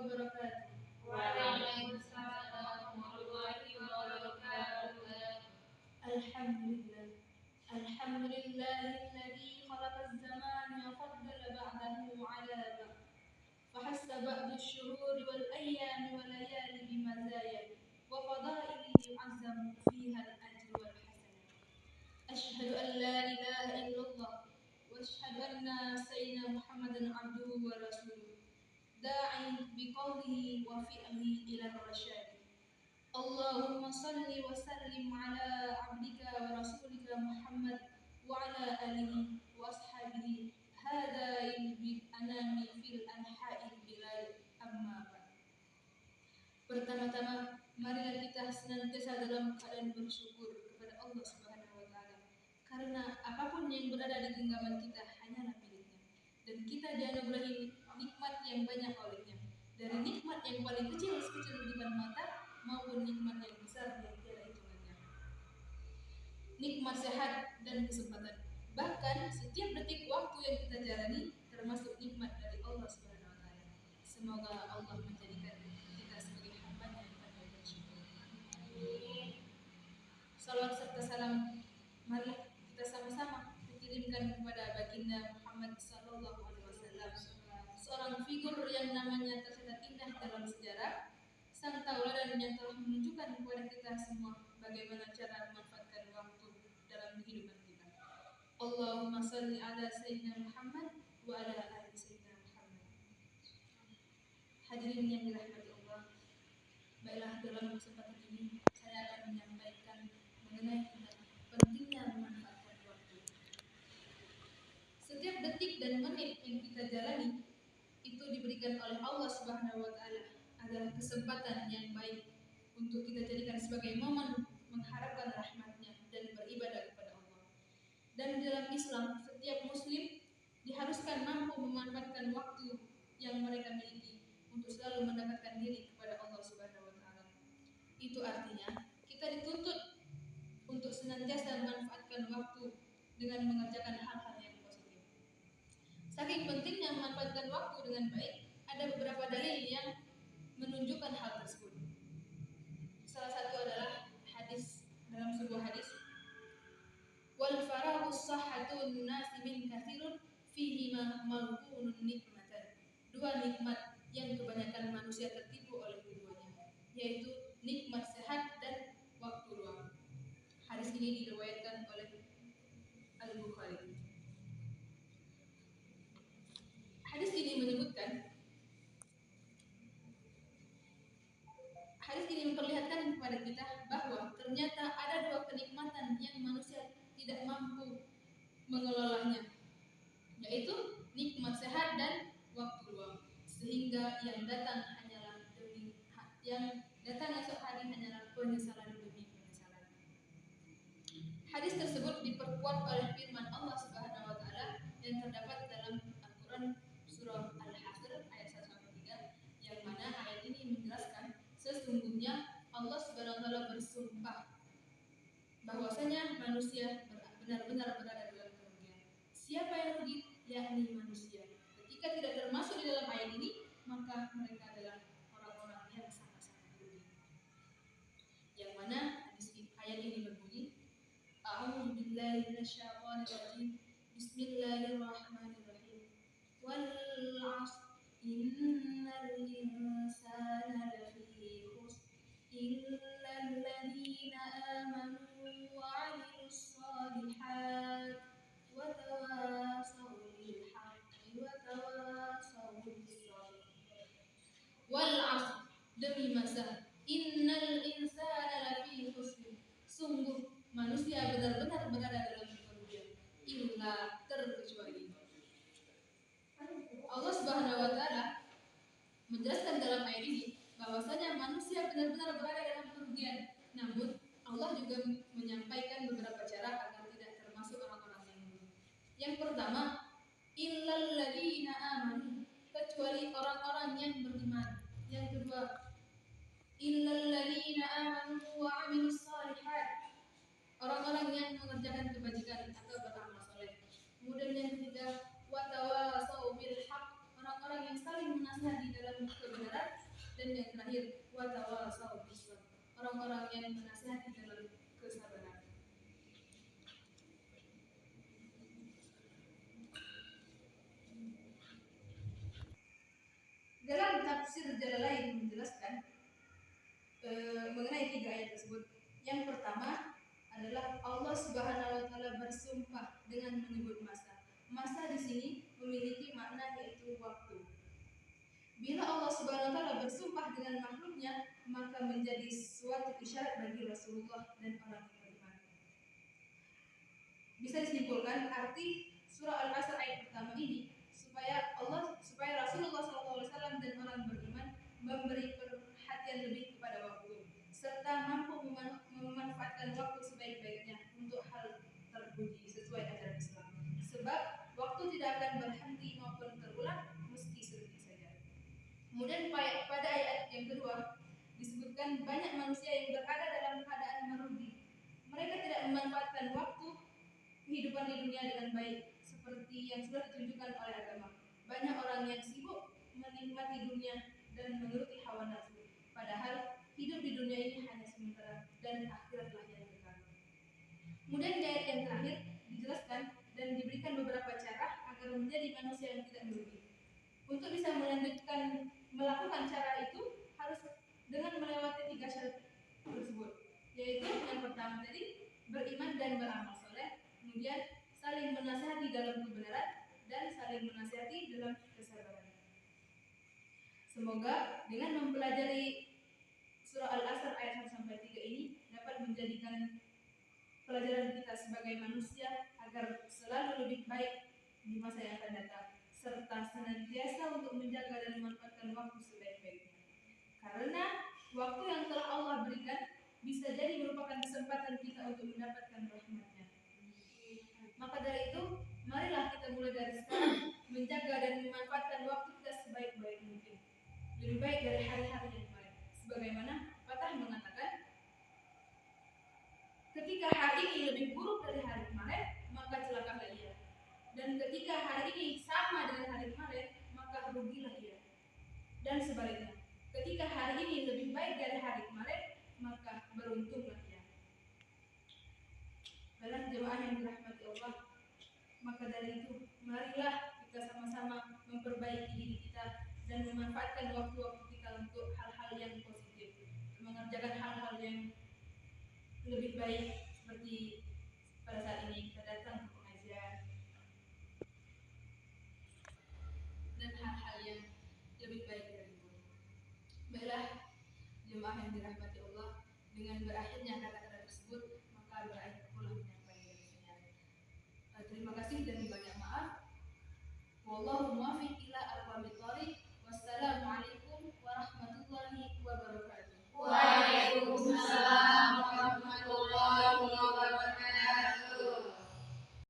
wabarakatuh. Waalaikumsalam warahmatullahi wabarakatuh. Alhamdulillah. Alhamdulillahilladzi khalaqaz zamana wa faddala ba'dahu 'ala ba'd. Fahassa ba'du asy-syuhuri wal ayyami wal layali bimazaya wa fadaili yu'azzamu fiha al-ajru wal hasanah. Asyhadu an la ilaha illallah wa asyhadu anna sayyidina Muhammadan 'abduhu wa rasuluh. Da'i biqaulihi wa fi'lihi ila ar-rasyad. Allahumma salli wa sallim ala abdika wa rasulika Muhammad wa ala alihi wa ashabihi hadail bil anami fil anha'il bilad amma ba'd. Pertama-tama marilah kita senantiasa dalam keadaan bersyukur kepada Allah Subhanahu wa taala. Karena apapun yang berada di genggaman kita hanyalah miliknya dan kita dianugerahi nikmat yang banyak olehnya. Dari nikmat yang paling kecil sekecil di depan mata maupun nikmat yang besar yang tiada hitungannya. Nikmat sehat dan kesempatan. Bahkan setiap detik waktu yang kita jalani termasuk nikmat dari Allah Subhanahu wa taala. Semoga Allah menjadikan kita sebagai hamba-Nya yang pandai bersyukur. Salawat serta salam mari kita sama-sama kirimkan kepada baginda Muhammad sallallahu alaihi wasallam, seorang figur yang namanya tercatat indah dalam sejarah, sang tauladan yang telah menunjukkan kepada kita semua bagaimana cara memanfaatkan waktu dalam kehidupan kita. Allahumma salli ala sayyidina Muhammad wa ala ali sayyidina Muhammad. Hadirin yang dirahmati Allah, baiklah dalam kesempatan ini saya akan menyampaikan mengenai tentang pentingnya memanfaatkan waktu. Setiap detik dan menit yang kita jalani itu diberikan oleh Allah Subhanahu wa taala adalah kesempatan yang baik untuk kita jadikan sebagai momen mengharapkan rahmat-Nya dan beribadah kepada Allah. Dan dalam Islam, setiap muslim diharuskan mampu memanfaatkan waktu yang mereka miliki untuk selalu mendekatkan diri kepada Allah Subhanahu wa taala. Itu artinya kita dituntut untuk senantiasa memanfaatkan waktu dengan mengerjakan hal-hal yang positif. Saking pentingnya memanfaatkan waktu dengan baik, ada beberapa dalil yang menunjukkan hal tersebut. Salah satu adalah hadis, dalam sebuah hadis, wal farahu sahhatun nasi min katsirun fihi ma malkunun nikmatan. Dua nikmat yang kebanyakan manusia tertipu oleh keduanya, yaitu nikmat sehat dan waktu luang. Hadis ini diriwayatkan oleh Al-Bukhari. Hadis ini memperlihatkan kepada kita bahwa ternyata ada dua kenikmatan yang manusia tidak mampu mengelolanya, yaitu nikmat sehat dan waktu luang, sehingga yang datang esok hari hanyalah penyesalan demi penyesalan. Hadis tersebut diperkuat oleh firman Allah Subhanahu wa taala yang terdapat dalam Al-Qur'an surah Al-Hasr ayat 1-3, yang mana ayat ini menjelaskan sesungguhnya Allah Subhanahu wa taala bersumpah bahwasanya manusia benar-benar berada dalam kerugian. Siapa yang rugi? Yakni manusia. Ketika tidak termasuk di dalam ayat ini, maka mereka adalah orang-orang yang sangat-sangat rugi. Yang mana ayat ini berbunyi, A'udzu billahi minasyaitonir rajim. Bismillahirrahmanirrahim. Wal 'ashr innal insana lafi khusr illal ladzina amanu wa 'amilus shalihat wa tawasaw bil haqqi wa tawasaw bis sabr. Wal 'ashr, demi masa, innal insana lafi khusr, sungguh manusia benar-benar berada dalam kerugian, illa terkecuali. Allah Subhanahu wa taala menjelaskan dalam ayat ini bahwasanya manusia benar-benar berada dalam kerugian. Namun Allah juga menyampaikan beberapa cara agar tidak termasuk orang-orang yang rugi. Yang pertama, illal ladzina amanu, kecuali orang-orang yang beriman. Yang kedua, illal ladzina amanu wa 'amilus shalihat, orang-orang yang mengerjakan kebajikan atau beramal saleh. Kemudian yang ketiga, wa tawasaw bil haqq, orang-orang yang saling menasihati dalam kebenaran yang menasihati dalam kesabaran. Dalam tafsir Jalalain menjelaskan mengenai 3 ayat tersebut. Yang pertama adalah Allah Subhanahu wa taala bersumpah dengan menyebut masa. Masa di sini memiliki makna yaitu waktu. Bila Allah Subhanahu wa taala bersumpah dengan makhluknya, maka menjadi suatu isyarat bagi Rasulullah dan orang yang beriman. Bisa disimpulkan arti surah Al-Asr ayat pertama ini supaya Rasulullah SAW dan orang beriman memberi perhatian lebih kepada waktu serta mampu memanfaatkan waktu sebaik-baiknya untuk hal terpuji sesuai ajaran Islam. Sebab waktu tidak akan berhenti maupun terulang meski sedikit saja. Kemudian pada ayat yang kedua disebutkan banyak manusia yang berada dalam keadaan merugi. Mereka tidak memanfaatkan waktu kehidupan di dunia dengan baik seperti yang sudah ditunjukkan oleh agama. Banyak orang yang sibuk menikmati dunia dan menuruti hawa nafsu, padahal hidup di dunia ini hanya sementara dan akhiratlah yang kekal. Kemudian di ayat yang terakhir dijelaskan dan diberikan beberapa cara agar menjadi manusia yang tidak merugi. Untuk bisa melakukan cara itu harus dengan melewati 3 syarat tersebut, yaitu yang pertama tadi beriman dan beramal soleh, kemudian saling menasihati dalam kebenaran dan saling menasihati dalam kesabaran. Semoga dengan mempelajari surah Al-Asr ayat 1-3 ini dapat menjadikan pelajaran kita sebagai manusia agar selalu lebih baik di masa yang akan datang, serta senantiasa untuk menjaga dan memanfaatkan waktu sebaik-baiknya. Karena waktu yang telah Allah berikan bisa jadi merupakan kesempatan kita untuk mendapatkan rahmat-Nya. Maka dari itu, marilah kita mulai dari sekarang menjaga dan memanfaatkan waktu kita sebaik-baik mungkin. Lebih baik dari hari-hari yang lain. Sebagaimana patah mengatakan, ketika hari ini lebih buruk dari hari kemarin, maka celakalah ia. Dan ketika hari ini sama dengan hari kemarin, maka rugilah ia. Dan sebaliknya, ketika hari ini lebih baik dari hari kemarin, maka beruntunglah ia. Dalam jemaah yang dirahmati Allah, maka dari itu marilah kita sama-sama memperbaiki diri kita dan memanfaatkan waktu-waktu kita untuk hal-hal yang positif, mengerjakan hal-hal yang lebih baik seperti pada saat ini kita datang ke pengajian dan hal-hal yang lebih baik dari itu. Baiklah jemaah yang dirahmati Allah, dengan berakhirnya kata-kata tersebut maka berakhir pula penyampaian dari saya. Terima kasih dan banyak maaf. Wallahu muwaffiq